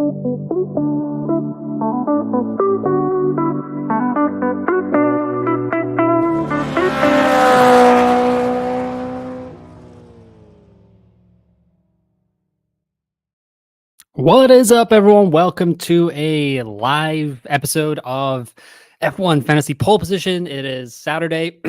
What is up, everyone? Welcome to a live episode of F1 Fantasy Pole Position. It is Saturday,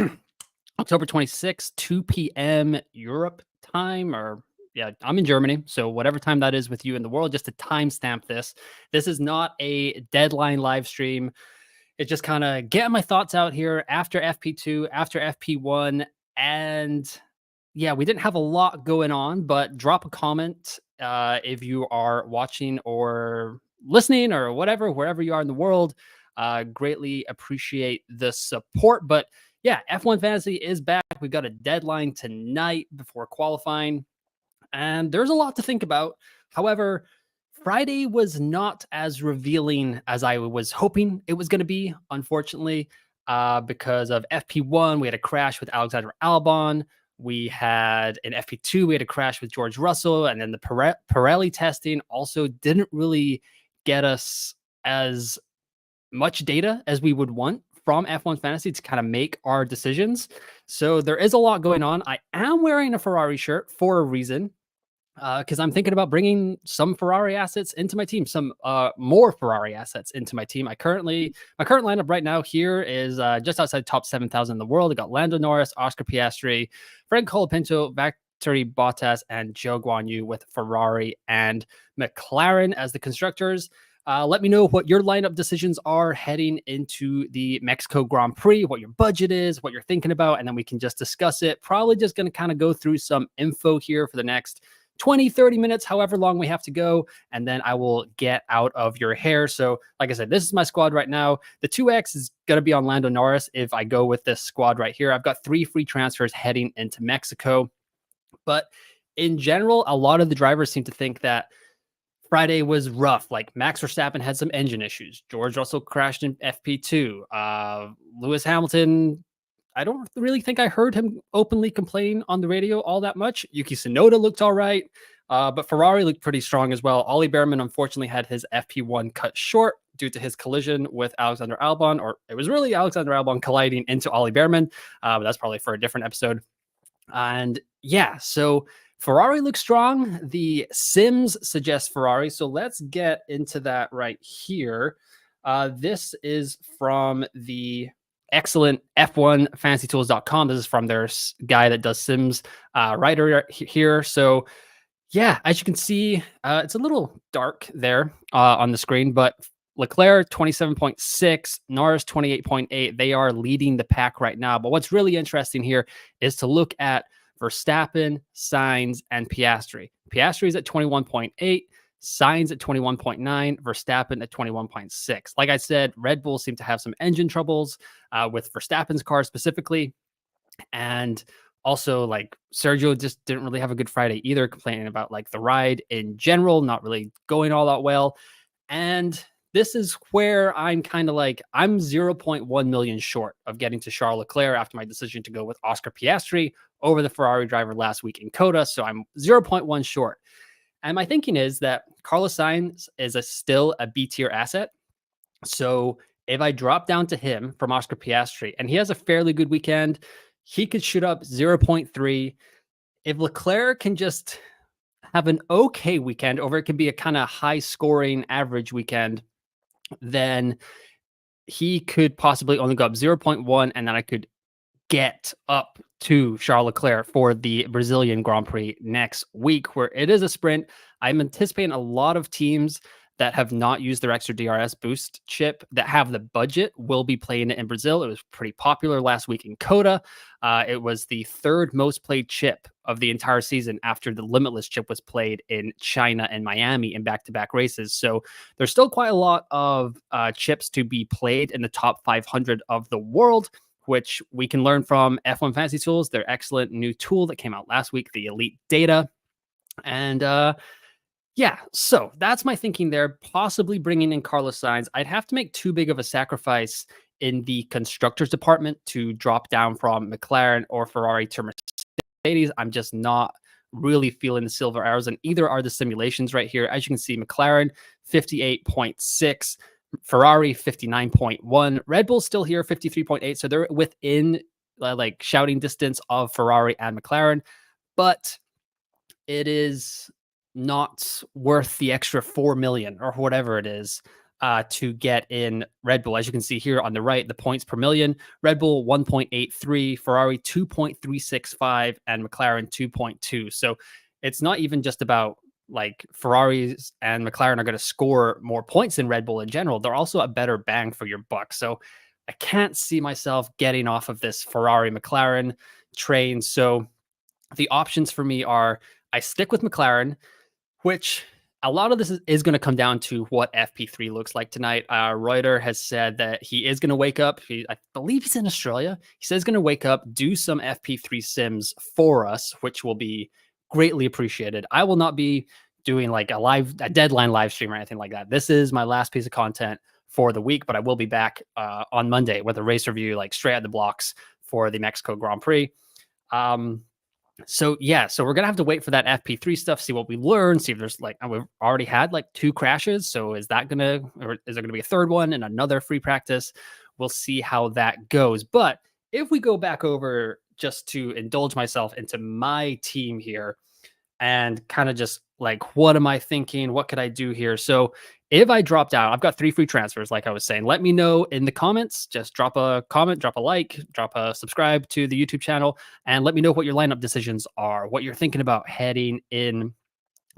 October 26th, 2 p.m. Europe time, or yeah, I'm in Germany. So, whatever time that is with you in the world, just to timestamp this. This is not a deadline live stream. It's just kind of getting my thoughts out here after FP2, after FP1. And yeah, we didn't have a lot going on, but drop a comment if you are watching or listening or whatever, wherever you are in the world. Greatly appreciate the support. But yeah, F1 Fantasy is back. We've got a deadline tonight before qualifying, and there's a lot to think about. However, Friday was not as revealing as I was hoping it was going to be, unfortunately, because of FP1. We had a crash with Alexander Albon. We had in FP2, we had a crash with George Russell. And then the Pirelli testing also didn't really get us as much data as we would want from F1 Fantasy to kind of make our decisions. So there is a lot going on. I am wearing a Ferrari shirt for a reason, because I'm thinking about bringing some Ferrari assets into my team, some more Ferrari assets into my team. My current lineup right now here is just outside top 7,000 in the world. I got Lando Norris, Oscar Piastri, Frank Colapinto, Valtteri Bottas, and Zhou Guanyu with Ferrari and McLaren as the constructors. Let me know what your lineup decisions are heading into the Mexico Grand Prix, what your budget is, what you're thinking about, and then we can just discuss it. Probably just going to kind of go through some info here for the next 20, 30 minutes, however long we have to go, and then I will get out of your hair. So, like I said, this is my squad right now. The 2X is going to be on Lando Norris if I go with this squad right here. I've got 3 free transfers heading into Mexico. But in general, a lot of the drivers seem to think that Friday was rough. Like Max Verstappen had some engine issues. George Russell crashed in FP2. Lewis Hamilton, I don't really think I heard him openly complain on the radio all that much. Yuki Tsunoda looked all right, but Ferrari looked pretty strong as well. Ollie Behrman unfortunately had his FP1 cut short due to his collision with Alexander Albon, or it was really Alexander Albon colliding into Ollie Behrman, but that's probably for a different episode. And yeah, so Ferrari looks strong. The Sims suggest Ferrari. So let's get into that right here. This is from the excellent F1fantasytools.com. This is from their guy that does Sims writer here. So yeah, as you can see, it's a little dark there on the screen, but Leclerc 27.6, Norris 28.8. They are leading the pack right now. But what's really interesting here is to look at Verstappen, Sainz, and Piastri. Piastri is at 21.8, Sainz at 21.9, Verstappen at 21.6. Like I said, Red Bull seem to have some engine troubles with Verstappen's car specifically. And also, like, Sergio just didn't really have a good Friday either, complaining about like the ride in general, not really going all that well. And this is where I'm kind of like, I'm 0.1 million short of getting to Charles Leclerc after my decision to go with Oscar Piastri over the Ferrari driver last week in Coda. So I'm 0.1 short. And my thinking is that Carlos Sainz is still a B tier asset. So if I drop down to him from Oscar Piastri, and he has a fairly good weekend, he could shoot up 0.3. If Leclerc can just have an okay weekend, or it can be a kind of high scoring average weekend, then he could possibly only go up 0.1, and then I could get up to Charles Leclerc for the Brazilian Grand Prix next week, where it is a sprint. I'm anticipating a lot of teams that have not used their extra DRS boost chip that have the budget will be playing it in Brazil. It was pretty popular last week in Coda. It was the 3rd most played chip of the entire season after the Limitless chip was played in China and Miami in back-to-back races. So there's still quite a lot of chips to be played in the top 500 of the world, which we can learn from F1 Fantasy Tools, their excellent new tool that came out last week, the Elite Data. And yeah, so that's my thinking there. Possibly bringing in Carlos Sainz. I'd have to make too big of a sacrifice in the constructors department to drop down from McLaren or Ferrari to Mercedes. I'm just not really feeling the silver arrows, and either are the simulations right here. As you can see, McLaren 58.6, Ferrari 59.1, Red Bull still here 53.8. So they're within like shouting distance of Ferrari and McLaren, but it is not worth the extra 4 million or whatever it is to get in Red Bull. As you can see here on the right, the points per million: Red Bull 1.83, Ferrari 2.365, and McLaren 2.2. So it's not even just about like Ferraris and McLaren are going to score more points than Red Bull in general. They're also a better bang for your buck. So I can't see myself getting off of this Ferrari McLaren train. So the options for me are I stick with McLaren, which a lot of this is going to come down to what FP3 looks like tonight. Reuter has said that he is going to wake up. I believe he's in Australia. He says he's going to wake up, do some FP3 sims for us, which will be greatly appreciated. I will not be doing like a deadline live stream or anything like that. This is my last piece of content for the week, but I will be back on Monday with a race review, like straight at the blocks for the Mexico Grand Prix. So yeah, so we're gonna have to wait for that FP3 stuff, see what we learn, see if there's like we've already had like 2 crashes. So is that gonna, or is there gonna be a third one and another free practice? We'll see how that goes. But if we go back over just to indulge myself into my team here and kind of just like, what am I thinking? What could I do here? So if I dropped out, I've got 3 free transfers, like I was saying. Let me know in the comments. Just drop a comment, drop a like, drop a subscribe to the YouTube channel, and let me know what your lineup decisions are, what you're thinking about heading in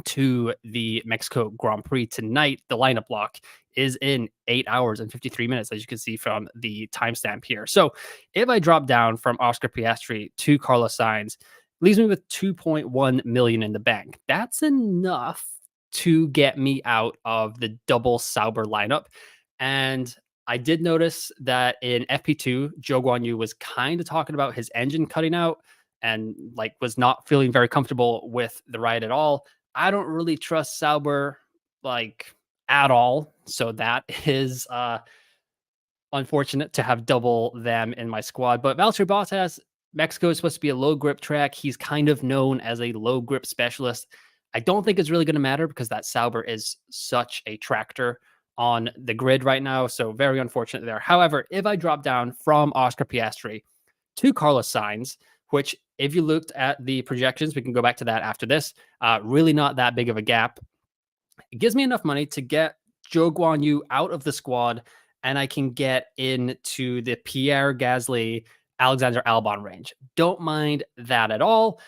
to the Mexico Grand Prix tonight. The lineup block is in 8 hours and 53 minutes, as you can see from the timestamp here. So if I drop down from Oscar Piastri to Carlos Sainz, leaves me with 2.1 million in the bank. That's enough to get me out of the double Sauber lineup. And I did notice that in FP2, Zhou Guanyu was kind of talking about his engine cutting out and like was not feeling very comfortable with the ride at all. I don't really trust Sauber like at all. So that is unfortunate to have double them in my squad. But Valtteri Bottas, Mexico is supposed to be a low grip track. He's kind of known as a low grip specialist. I don't think it's really going to matter because that Sauber is such a tractor on the grid right now. So very unfortunate there. However, if I drop down from Oscar Piastri to Carlos Sainz, which if you looked at the projections, we can go back to that after this, really not that big of a gap. It gives me enough money to get Zhou Guanyu out of the squad, and I can get into the Pierre Gasly, Alexander Albon range. Don't mind that at all.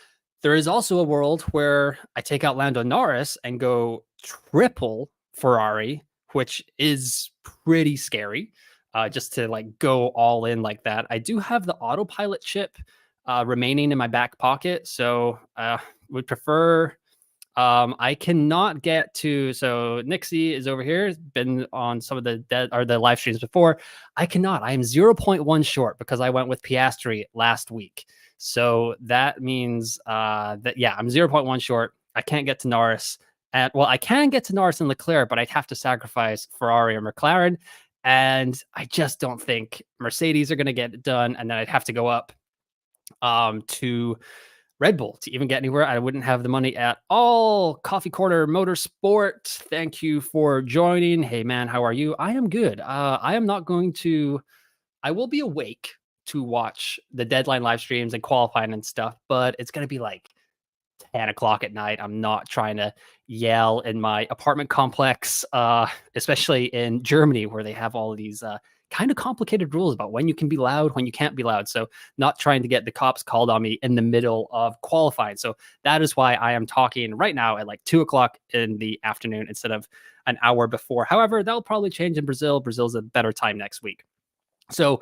There is also a world where I take out Lando Norris and go triple Ferrari, which is pretty scary, just to like go all in like that. I do have the autopilot chip remaining in my back pocket, so would prefer. I cannot get to. So Nixie is over here. Has been on some of the live streams before. I cannot. I am 0.1 short because I went with Piastri last week. So that means that yeah, I'm 0.1 short. I can't get to Norris. And well, I can get to Norris and Leclerc, but I'd have to sacrifice Ferrari or McLaren. And I just don't think Mercedes are going to get it done. And then I'd have to go up to Red Bull to even get anywhere. I wouldn't have the money at all. Coffee Corner Motorsport, thank you for joining. Hey man, how are you? I am good. I am not going to. I will be awake to watch the deadline live streams and qualifying and stuff, but it's going to be like 10 o'clock at night. I'm not trying to yell in my apartment complex, especially in Germany where they have all of these kind of complicated rules about when you can be loud, when you can't be loud. So not trying to get the cops called on me in the middle of qualifying. So that is why I am talking right now at like 2 o'clock in the afternoon instead of an hour before. However, that'll probably change in Brazil. Brazil's a better time next week. So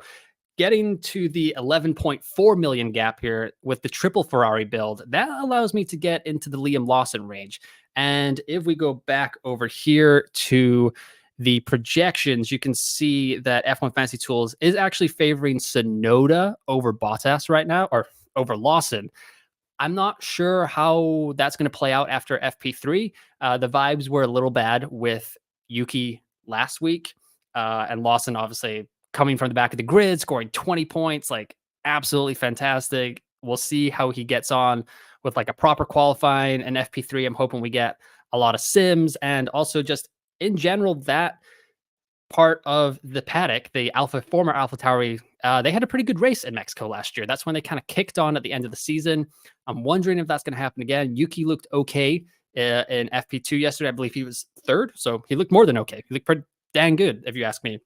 getting to the 11.4 million gap here with the triple Ferrari build, that allows me to get into the Liam Lawson range. And if we go back over here to the projections, you can see that F1 Fantasy Tools is actually favoring Tsunoda over Bottas right now, or over Lawson. I'm not sure how that's going to play out after FP3. The vibes were a little bad with Yuki last week, and Lawson obviously coming from the back of the grid, scoring 20 points, like absolutely fantastic. We'll see how he gets on with like a proper qualifying and FP3. I'm hoping we get a lot of sims and also just in general that part of the paddock, the former Alpha Tauri, they had a pretty good race in Mexico last year. That's when they kind of kicked on at the end of the season. I'm wondering if that's going to happen again. Yuki looked okay in FP2 yesterday. I believe he was third, so he looked more than okay. He looked pretty dang good, if you ask me.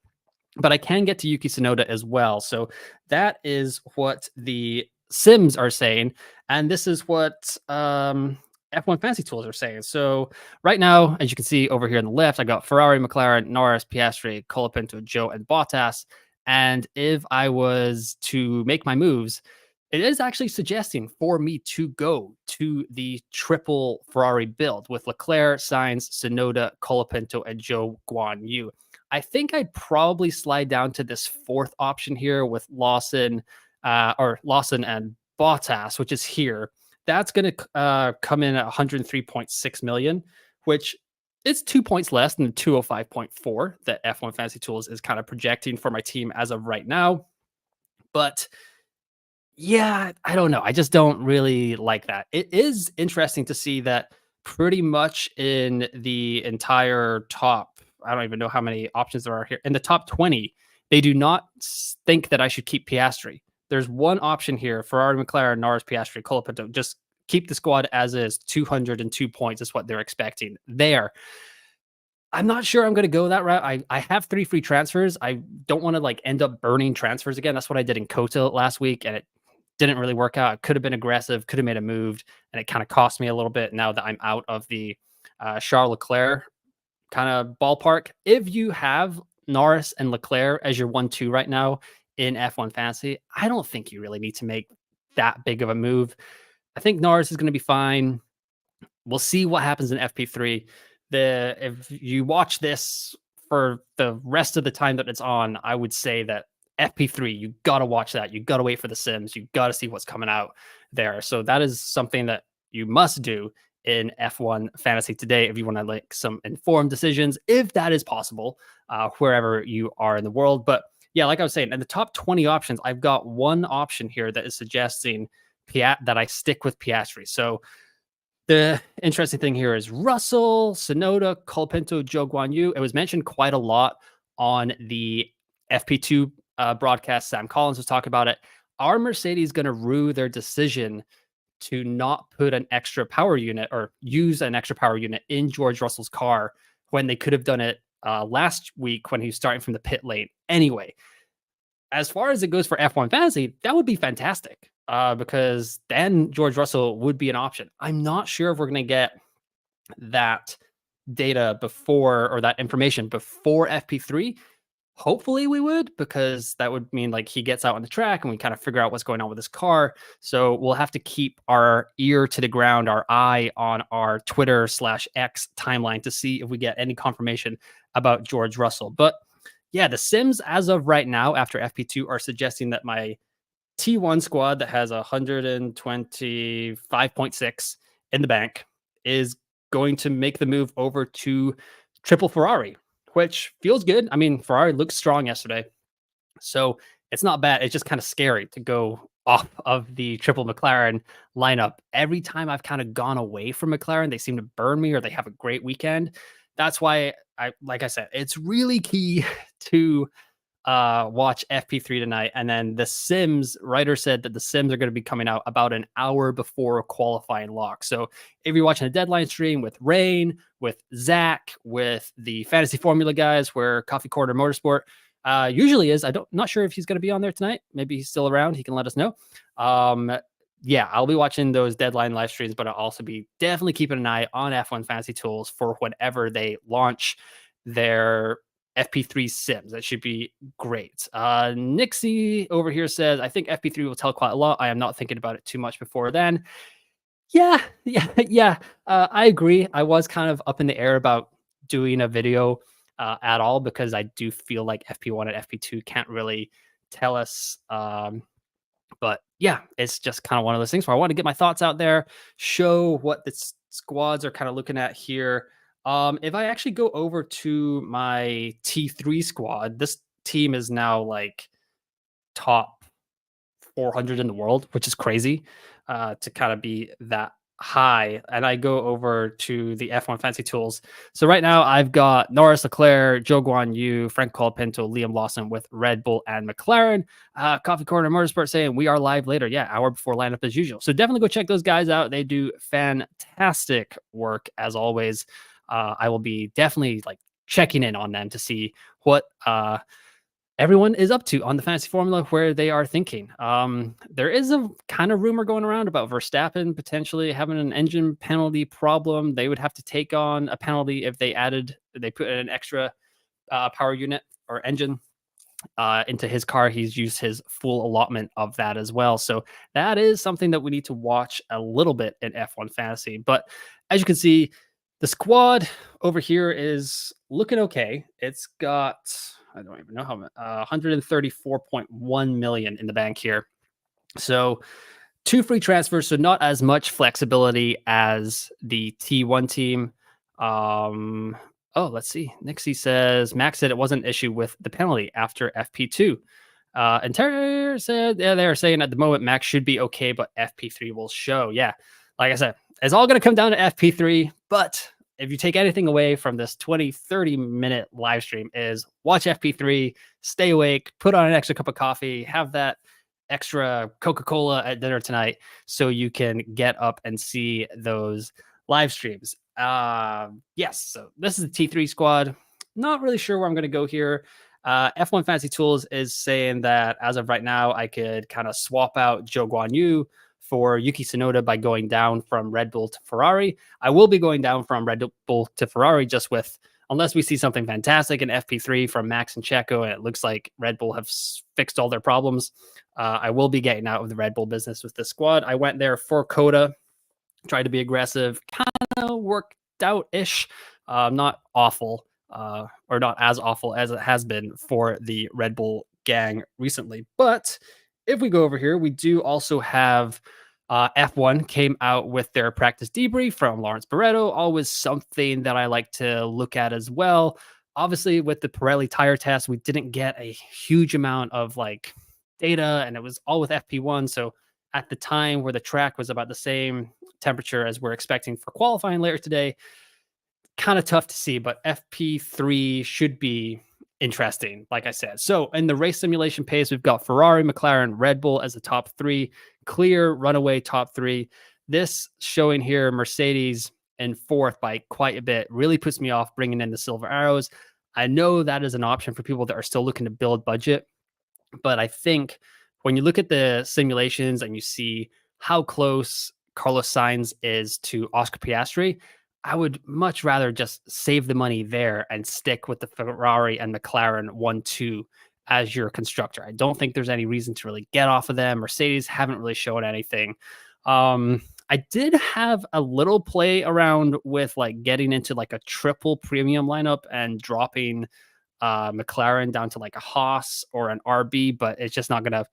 But I can get to Yuki Tsunoda as well. So that is what the Sims are saying, and this is what F1 Fantasy Tools are saying. So right now, as you can see over here on the left, I got Ferrari, McLaren, Norris, Piastri, Colapinto, Joe, and Bottas. And if I was to make my moves, it is actually suggesting for me to go to the triple Ferrari build with Leclerc, Sainz, Tsunoda, Colapinto, and Joe Guan Yu. I think I'd probably slide down to this fourth option here with Lawson and Bottas, which is here. That's going to come in at 103.6 million, which is 2 points less than the 205.4 that F1 Fantasy Tools is kind of projecting for my team as of right now. But yeah, I don't know. I just don't really like that. It is interesting to see that pretty much in the entire top, I don't even know how many options there are here. In the top 20, they do not think that I should keep Piastri. There's one option here: Ferrari, McLaren, Norris, Piastri, Colapinto. Just keep the squad as is. 202 points is what they're expecting there. I'm not sure I'm going to go that route. I have 3 free transfers. I don't want to like end up burning transfers again. That's what I did in Kota last week, and it didn't really work out. I could have been aggressive, could have made a move, and it kind of cost me a little bit now that I'm out of the Charles Leclerc kind of ballpark. If you have Norris and Leclerc as your 1-2 right now in F1 Fantasy, I don't think you really need to make that big of a move. I think Norris is going to be fine. We'll see what happens in FP3. If you watch this for the rest of the time that it's on, I would say that FP3, you got to watch that. You got to wait for the Sims. You got to see what's coming out there. So that is something that you must do in F1 Fantasy today if you want to make some informed decisions, if that is possible, wherever you are in the world. But yeah, like I was saying, in the top 20 options, I've got one option here that is suggesting that I stick with Piastri. So the interesting thing here is Russell, Tsunoda, Colapinto, Joe Guan Yu. It was mentioned quite a lot on the FP2 broadcast. Sam Collins was talking about it. Are Mercedes going to rue their decision to not put an extra power unit or use an extra power unit in George Russell's car when they could have done it last week when he was starting from the pit lane? Anyway, as far as it goes for F1 Fantasy, that would be fantastic because then George Russell would be an option. I'm not sure if we're going to get that data before or that information before FP3. Hopefully we would, because that would mean like he gets out on the track and we kind of figure out what's going on with his car. So we'll have to keep our ear to the ground, our eye on our Twitter/X timeline to see if we get any confirmation about George Russell. But yeah, the Sims as of right now after FP2 are suggesting that my T1 squad that has 125.6 in the bank is going to make the move over to triple Ferrari, which feels good. I mean, Ferrari looked strong yesterday, so it's not bad. It's just kind of scary to go off of the triple McLaren lineup. Every time I've kind of gone away from McLaren, they seem to burn me or they have a great weekend. That's why like I said, it's really key to watch FP3 tonight. And then the Sims writer said that the Sims are going to be coming out about an hour before qualifying lock. So if you're watching a deadline stream with Rain, with Zach, with the Fantasy Formula guys, where Coffee Corner Motorsport usually is, not sure if he's going to be on there tonight. Maybe he's still around. He can let us know. Yeah, I'll be watching those deadline live streams, but I'll also be definitely keeping an eye on F1 Fantasy Tools for whenever they launch their FP3 Sims. That should be great. Nixie over here says, I think FP3 will tell quite a lot. I am not thinking about it too much before then. Yeah. I agree. I was kind of up in the air about doing a video at all because I do feel like FP1 and FP2 can't really tell us. But yeah, it's just kind of one of those things where I want to get my thoughts out there, show what the squads are kind of looking at here. If I actually go over to my T3 squad, this team is now like top 400 in the world, which is crazy. to kind of be that high. And I go over to the F1 Fancy Tools. So right now I've got Norris, Leclerc, Joe Guan Yu, Frank Colapinto, Liam Lawson with Red Bull and McLaren. Coffee Corner Motorsport saying we are live later. Yeah, hour before lineup as usual. So definitely go check those guys out. They do fantastic work as always. I will be definitely like checking in on them to see what everyone is up to on the fantasy formula, where they are thinking. There is a kind of rumor going around about Verstappen potentially having an engine penalty problem. They would have to take on a penalty if they put an extra power unit or engine into his car. He's used his full allotment of that as well. So that is something that we need to watch a little bit in F1 fantasy. But as you can see, the squad over here is looking okay. It's got, I don't even know how much, 134.1 million in the bank here. So 2 free transfers, so not as much flexibility as the T1 team. Let's see. Nixie says Max said it wasn't an issue with the penalty after FP2. And Terry said, yeah, they're saying at the moment Max should be okay, but FP3 will show. Yeah, like I said, it's all going to come down to FP3. But if you take anything away from this 20-30 minute live stream, is watch FP3, stay awake, put on an extra cup of coffee, have that extra Coca-Cola at dinner tonight so you can get up and see those live streams. Yes, so this is the T3 squad. Not really sure where I'm going to go here. F1 Fantasy Tools is saying that as of right now, I could kind of swap out Joe Guan Yu for Yuki Tsunoda by going down from Red Bull to Ferrari. I will be going down from Red Bull to Ferrari just with, unless we see something fantastic in FP3 from Max and Checo, and it looks like Red Bull have fixed all their problems. I will be getting out of the Red Bull business with this squad. I went there for Coda, tried to be aggressive, kind of worked out-ish. Not awful, or not as awful as it has been for the Red Bull gang recently. But if we go over here, we do also have F1 came out with their practice debrief from Lawrence Barretto. Always something that I like to look at as well. Obviously, with the Pirelli tire test, we didn't get a huge amount of like data, and it was all with FP1. So at the time where the track was about the same temperature as we're expecting for qualifying later today, kind of tough to see, but FP3 should be interesting, like I said. So in the race simulation pace, we've got Ferrari, McLaren, Red Bull as the top 3, clear runaway top 3. This showing here, Mercedes in 4th by quite a bit, really puts me off bringing in the Silver Arrows. I know that is an option for people that are still looking to build budget, but I think when you look at the simulations and you see how close Carlos Sainz is to Oscar Piastri, I would much rather just save the money there and stick with the Ferrari and McLaren 1-2 as your constructor. I don't think there's any reason to really get off of them. Mercedes haven't really shown anything. I did have a little play around with like getting into like a triple premium lineup and dropping McLaren down to like a Haas or an RB, but it's just not going to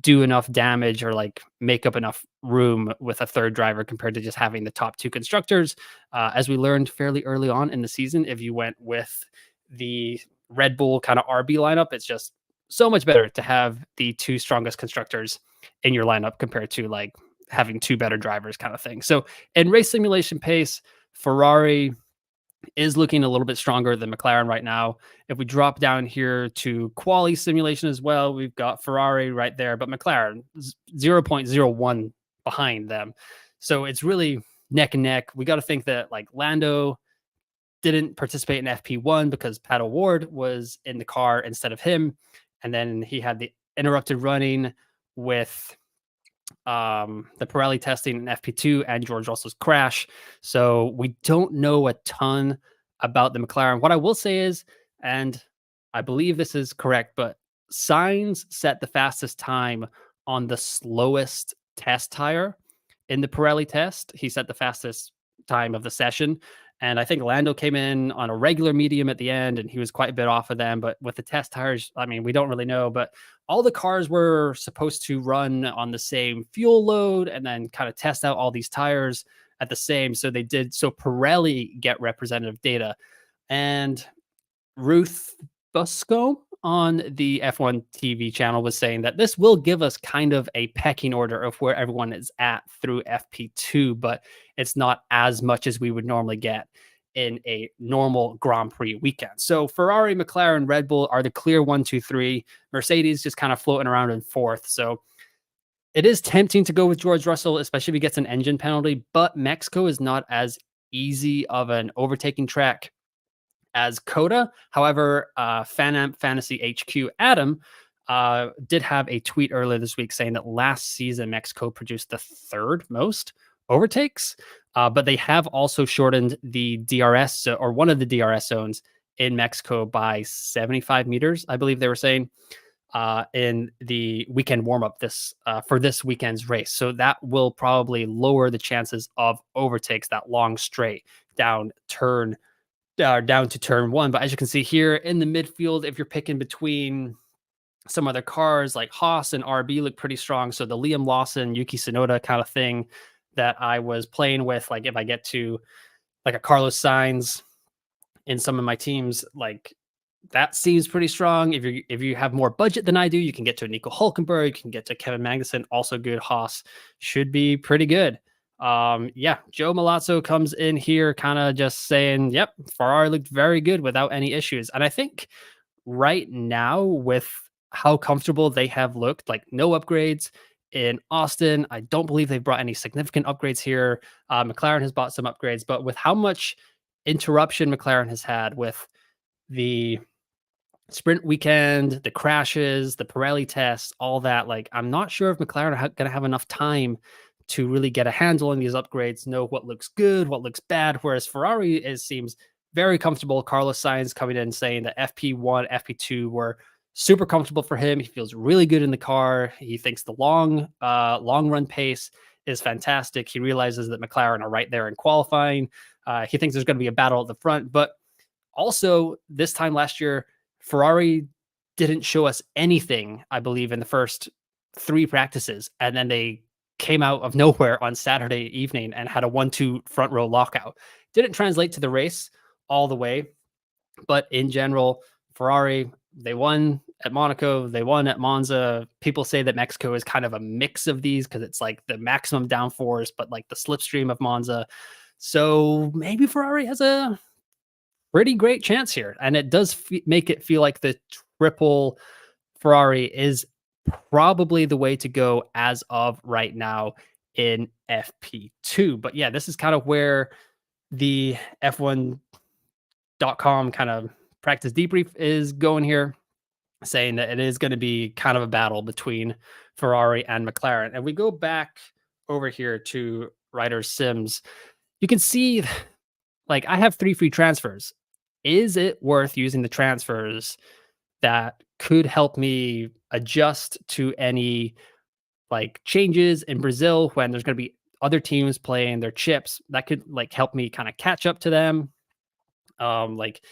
do enough damage or like make up enough room with a third driver compared to just having the top 2 constructors. As we learned fairly early on in the season, if you went with the Red Bull kind of RB lineup, it's just so much better to have the 2 strongest constructors in your lineup compared to like having 2 better drivers kind of thing. So in race simulation pace, Ferrari is looking a little bit stronger than McLaren right now. If we drop down here to quali simulation as well, we've got Ferrari right there, but McLaren 0.01 behind them. So it's really neck and neck. We got to think that like Lando didn't participate in FP1 because Pat O'Ward was in the car instead of him. And then he had the interrupted running with the Pirelli testing in FP2 and George Russell's crash. So we don't know a ton about the McLaren. What I will say is, and I believe this is correct, but Sainz set the fastest time on the slowest test tire in the Pirelli test. He set the fastest time of the session. And I think Lando came in on a regular medium at the end, and he was quite a bit off of them. But with the test tires, I mean, we don't really know. But all the cars were supposed to run on the same fuel load and then kind of test out all these tires at the same. So they did. So Pirelli get representative data. And Ruth Busco, on the F1 TV channel was saying that this will give us kind of a pecking order of where everyone is at through FP2, but it's not as much as we would normally get in a normal Grand Prix weekend. So Ferrari, McLaren, Red Bull are the clear 1, 2, 3. Mercedes just kind of floating around in fourth. So it is tempting to go with George Russell, especially if he gets an engine penalty, but Mexico is not as easy of an overtaking track as Coda. However, Fantasy HQ Adam did have a tweet earlier this week saying that last season Mexico produced the third most overtakes, but they have also shortened the DRS or one of the DRS zones in Mexico by 75 meters, I believe they were saying, in the weekend warm-up this for this weekend's race. So that will probably lower the chances of overtakes, that long straight down to turn one. But as you can see here in the midfield, if you're picking between some other cars like Haas and RB look pretty strong. So the Liam Lawson, Yuki Tsunoda kind of thing that I was playing with, like if I get to like a Carlos Sainz in some of my teams, like that seems pretty strong. If you have more budget than I do, you can get to Nico Hulkenberg, you can get to Kevin Magnussen, also good. Haas should be pretty good. Yeah, Joe Milazzo comes in here kind of just saying, yep, Ferrari looked very good without any issues. And I think right now, with how comfortable they have looked, like no upgrades in Austin, I don't believe they've brought any significant upgrades here. McLaren has bought some upgrades, but with how much interruption McLaren has had with the sprint weekend, the crashes, the Pirelli tests, all that, like I'm not sure if McLaren are going to have enough time to really get a handle on these upgrades, know what looks good, what looks bad. Whereas Ferrari seems very comfortable. Carlos Sainz coming in saying that FP1, FP2 were super comfortable for him. He feels really good in the car. He thinks the long run pace is fantastic. He realizes that McLaren are right there in qualifying. He thinks there's going to be a battle at the front, but also this time last year, Ferrari didn't show us anything, I believe, in the first 3 practices, and then they came out of nowhere on Saturday evening and had a 1-2 front row lockout. Didn't translate to the race all the way, but in general, Ferrari, they won at Monaco, they won at Monza. People say that Mexico is kind of a mix of these because it's like the maximum downforce, but like the slipstream of Monza. So maybe Ferrari has a pretty great chance here. And it does make it feel like the triple Ferrari is probably the way to go as of right now in FP2. But yeah, this is kind of where the F1.com kind of practice debrief is going here, saying that it is going to be kind of a battle between Ferrari and McLaren. And we go back over here to Ryder Sims. You can see, like, I have 3 free transfers. Is it worth using the transfers that could help me adjust to any like changes in Brazil when there's going to be other teams playing their chips that could like help me kind of catch up to them? Like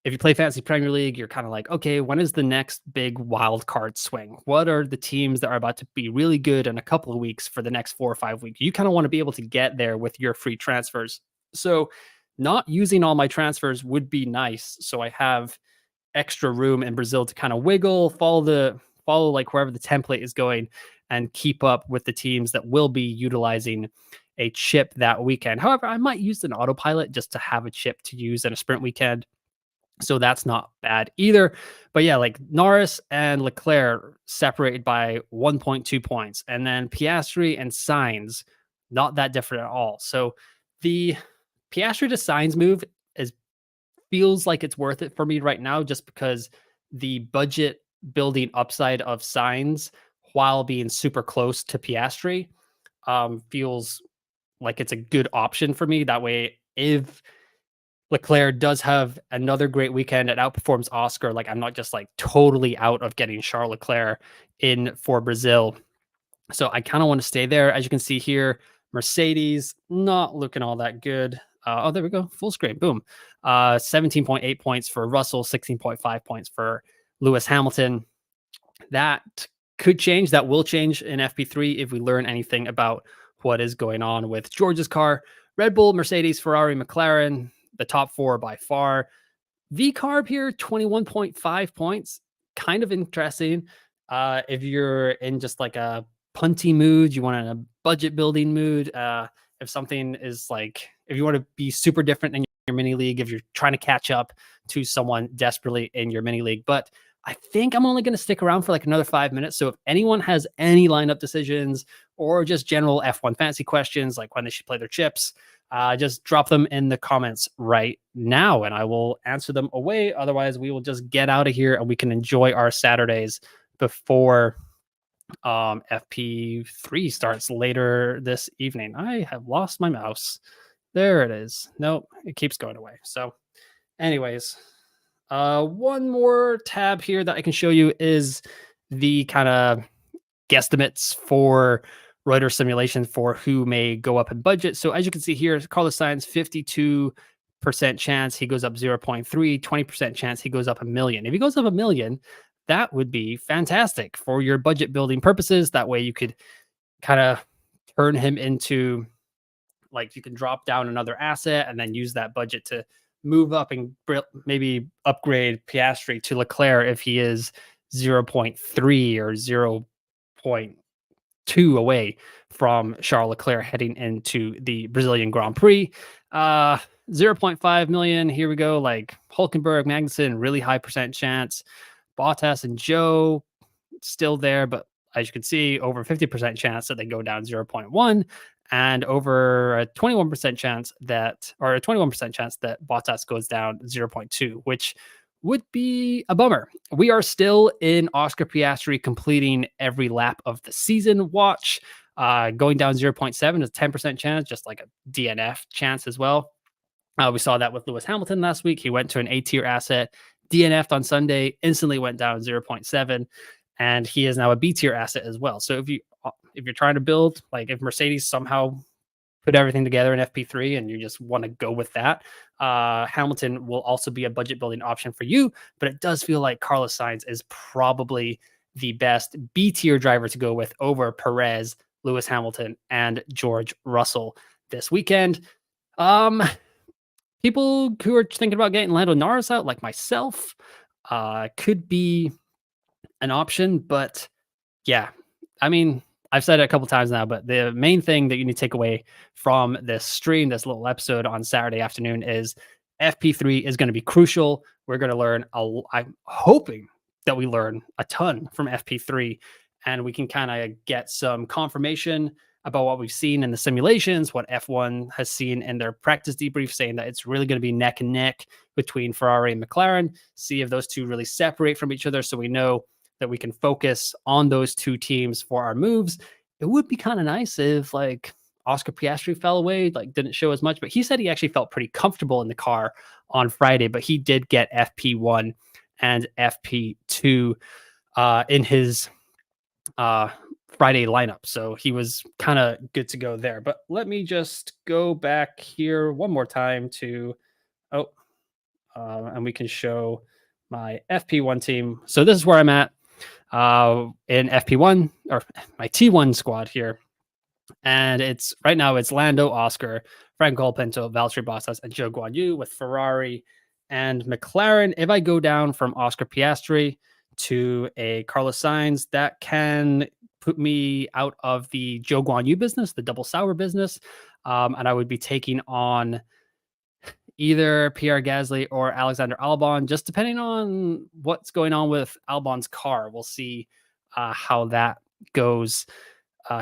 if you play Fantasy Premier League, you're kind of like, okay, when is the next big wild card swing? What are the teams that are about to be really good in a couple of weeks for the next 4 or 5 weeks? You kind of want to be able to get there with your free transfers. So not using all my transfers would be nice. So I have extra room in Brazil to kind of wiggle, follow like wherever the template is going and keep up with the teams that will be utilizing a chip that weekend. However, I might use an autopilot just to have a chip to use in a sprint weekend. So that's not bad either. But yeah, like Norris and Leclerc separated by 1.2 points. And then Piastri and Sainz, not that different at all. So the Piastri to Sainz move feels like it's worth it for me right now, just because the budget building upside of Sainz while being super close to Piastri feels like it's a good option for me. That way, if Leclerc does have another great weekend and outperforms Oscar, like I'm not just like totally out of getting Charles Leclerc in for Brazil. So I kind of want to stay there. As you can see here, Mercedes not looking all that good. Oh, there we go. Full screen. Boom. 17.8 points for Russell, 16.5 points for Lewis Hamilton. That could change. That will change in FP3 if we learn anything about what is going on with George's car. Red Bull, Mercedes, Ferrari, McLaren, the top 4 by far. VCarb here, 21.5 points. kind of interesting. If you're in just like a punty mood, you want a budget building mood. If something is like, if you want to be super different in your mini league, if you're trying to catch up to someone desperately in your mini league. But I think I'm only going to stick around for like another 5 minutes. So if anyone has any lineup decisions or just general F1 fantasy questions, like when they should play their chips, just drop them in the comments right now and I will answer them away. Otherwise, we will just get out of here and we can enjoy our Saturdays before FP3 starts later this evening. I have lost my mouse. There it is. Nope, it keeps going away. So, anyways, one more tab here that I can show you is the kind of guesstimates for Reuters simulation for who may go up in budget. So as you can see here, Carlos Sainz, 52% chance he goes up 0.3, 20% chance he goes up a million. If he goes up a million, that would be fantastic for your budget building purposes. That way you could kind of turn him into, like, you can drop down another asset and then use that budget to move up and maybe upgrade Piastri to Leclerc if he is 0.3 or 0.2 away from Charles Leclerc heading into the Brazilian Grand Prix. 0.5 million. Here we go. Like Hulkenberg, Magnussen, really high percent chance. Bottas and Joe still there, but as you can see, over 50% chance that they go down 0.1 and over a 21% chance that, or a 21% chance that Bottas goes down 0.2, which would be a bummer. We are still in Oscar Piastri completing every lap of the season watch. Going down 0.7 is 10% chance, just like a DNF chance as well. We saw that with Lewis Hamilton last week. He went to an A tier asset, DNF'd on Sunday, instantly went down 0.7, and he is now a B tier asset as well. So if you're trying to build, like if Mercedes somehow put everything together in FP3 and you just want to go with that, Hamilton will also be a budget building option for you. But it does feel like Carlos Sainz is probably the best B tier driver to go with over Perez, Lewis Hamilton, and George Russell this weekend. People who are thinking about getting Lando Norris out, like myself, could be an option. But yeah, I mean, I've said it a couple times now, but the main thing that you need to take away from this stream, this little episode on Saturday afternoon, is FP3 is going to be crucial. We're going to learn I'm hoping that we learn a ton from FP3 and we can kind of get some confirmation about what we've seen in the simulations, what F1 has seen in their practice debrief, saying that it's really going to be neck and neck between Ferrari and McLaren. See if those two really separate from each other so we know that we can focus on those two teams for our moves. It would be kind of nice if like Oscar Piastri fell away, like didn't show as much, but he said he actually felt pretty comfortable in the car on Friday, but he did get FP1 and FP2 in his Friday lineup. So he was kind of good to go there. But let me just go back here one more time to, and we can show my FP1 team. So this is where I'm at in FP1 or my T1 squad here. And it's right now it's Lando, Oscar, Frank Colapinto, Valtteri Bottas, and Zhou Guanyu with Ferrari and McLaren. If I go down from Oscar Piastri to a Carlos Sainz, that can put me out of the Zhou Guanyu business, the double sour business. And I would be taking on either Pierre Gasly or Alexander Albon, just depending on what's going on with Albon's car. We'll see how that goes.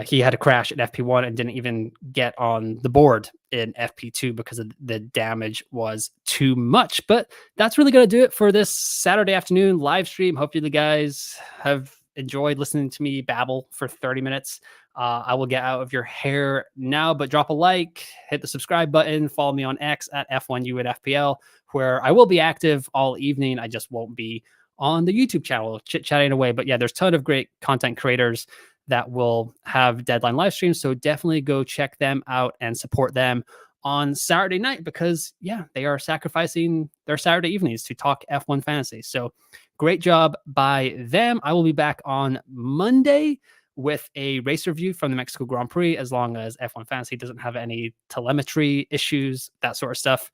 He had a crash at FP1 and didn't even get on the board in FP2 because the damage was too much. But that's really going to do it for this Saturday afternoon live stream. Hopefully the guys have enjoyed listening to me babble for 30 minutes. I will get out of your hair now, but drop a like, hit the subscribe button, follow me on X at F1U at FPL, where I will be active all evening. I just won't be on the YouTube channel chit-chatting away. But yeah, there's a ton of great content creators that will have deadline live streams. So definitely go check them out and support them on Saturday night because, yeah, they are sacrificing their Saturday evenings to talk F1 fantasy. So great job by them. I will be back on Monday with a race review from the Mexico Grand Prix, as long as F1 Fantasy doesn't have any telemetry issues, that sort of stuff,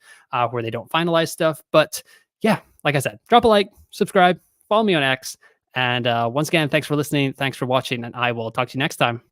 where they don't finalize stuff. But yeah, like I said, drop a like, subscribe, follow me on X, And once again, thanks for listening. Thanks for watching. And I will talk to you next time.